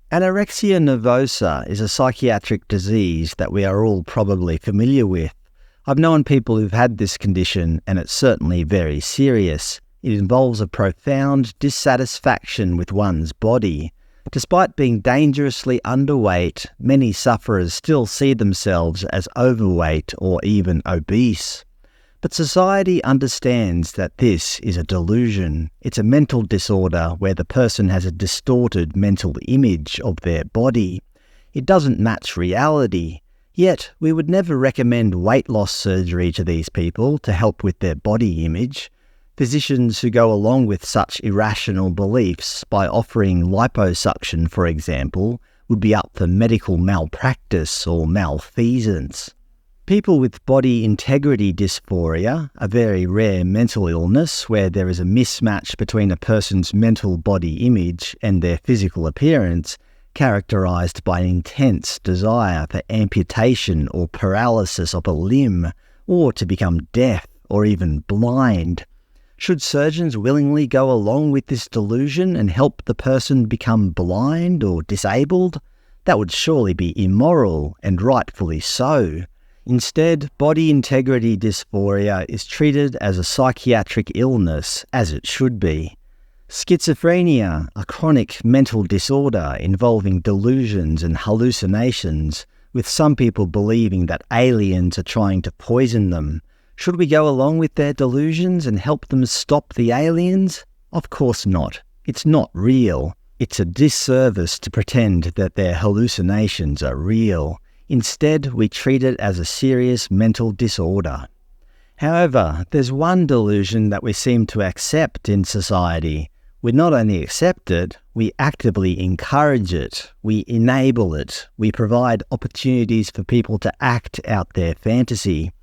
Anorexia nervosa is a psychiatric disease that we are all probably familiar with. I've known people who've had this condition, and it's certainly very serious. It involves a profound dissatisfaction with one's body. Despite being dangerously underweight, many sufferers still see themselves as overweight or even obese. But society understands that this is a delusion. It's a mental disorder where the person has a distorted mental image of their body. It doesn't match reality. Yet, we would never recommend weight loss surgery to these people to help with their body image. Physicians who go along with such irrational beliefs by offering liposuction, for example, would be up for medical malpractice or malfeasance. People with body integrity dysphoria, a very rare mental illness where there is a mismatch between a person's mental body image and their physical appearance, characterized by an intense desire for amputation or paralysis of a limb, or to become deaf or even blind. Should surgeons willingly go along with this delusion and help the person become blind or disabled? That would surely be immoral, and rightfully so. Instead, body integrity dysphoria is treated as a psychiatric illness, as it should be. Schizophrenia, a chronic mental disorder involving delusions and hallucinations, with some people believing that aliens are trying to poison them. Should we go along with their delusions and help them stop the aliens? Of course not. It's not real. It's a disservice to pretend that their hallucinations are real. Instead, we treat it as a serious mental disorder. However, there's one delusion that we seem to accept in society. We not only accept it, we actively encourage it. We enable it. We provide opportunities for people to act out their fantasy.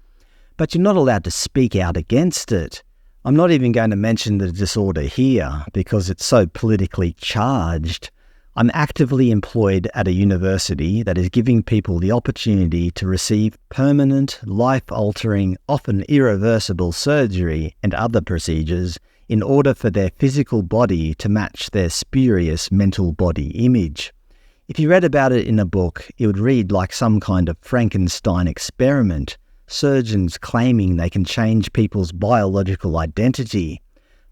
But you're not allowed to speak out against it. I'm not even going to mention the disorder here because it's so politically charged. I'm actively employed at a university that is giving people the opportunity to receive permanent, life-altering, often irreversible surgery and other procedures in order for their physical body to match their spurious mental body image. If you read about it in a book, it would read like some kind of Frankenstein experiment, surgeons claiming they can change people's biological identity.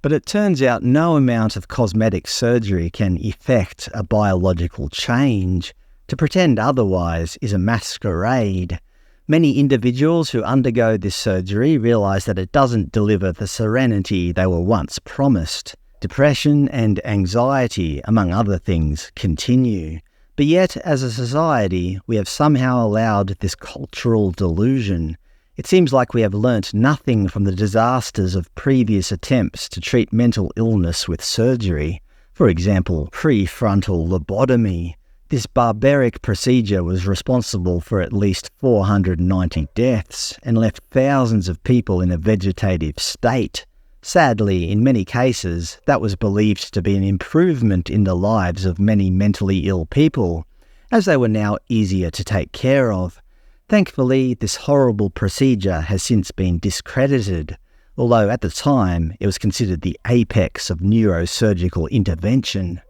But it turns out no amount of cosmetic surgery can effect a biological change. To pretend otherwise is a masquerade. Many individuals who undergo this surgery realize that it doesn't deliver the serenity they were once promised. Depression and anxiety, among other things, continue. But yet, as a society, we have somehow allowed this cultural delusion. It seems like we have learnt nothing from the disasters of previous attempts to treat mental illness with surgery. For example, prefrontal lobotomy. This barbaric procedure was responsible for at least 490 deaths and left thousands of people in a vegetative state. Sadly, in many cases, that was believed to be an improvement in the lives of many mentally ill people, as they were now easier to take care of. Thankfully, this horrible procedure has since been discredited, although at the time it was considered the apex of neurosurgical intervention.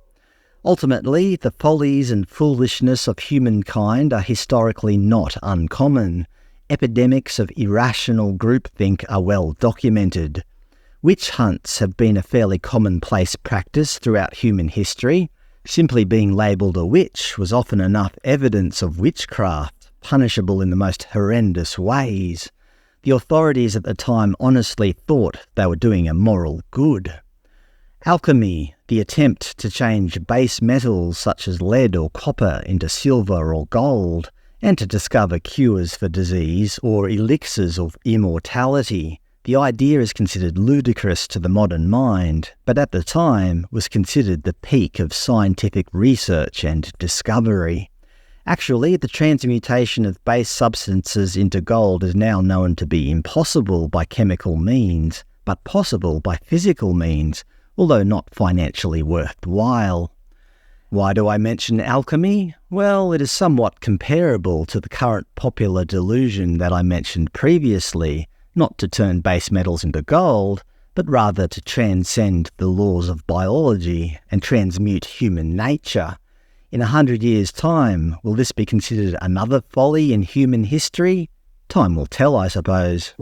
Ultimately, the follies and foolishness of humankind are historically not uncommon. Epidemics of irrational groupthink are well documented. Witch hunts have been a fairly commonplace practice throughout human history. Simply being labelled a witch was often enough evidence of witchcraft, punishable in the most horrendous ways. The authorities at the time honestly thought they were doing a moral good. Alchemy, the attempt to change base metals such as lead or copper into silver or gold, and to discover cures for disease or elixirs of immortality. The idea is considered ludicrous to the modern mind, but at the time was considered the peak of scientific research and discovery. Actually, the transmutation of base substances into gold is now known to be impossible by chemical means, but possible by physical means, although not financially worthwhile. Why do I mention alchemy? Well, it is somewhat comparable to the current popular delusion that I mentioned previously, not to turn base metals into gold, but rather to transcend the laws of biology and transmute human nature. In 100 years' time, will this be considered another folly in human history? Time will tell, I suppose.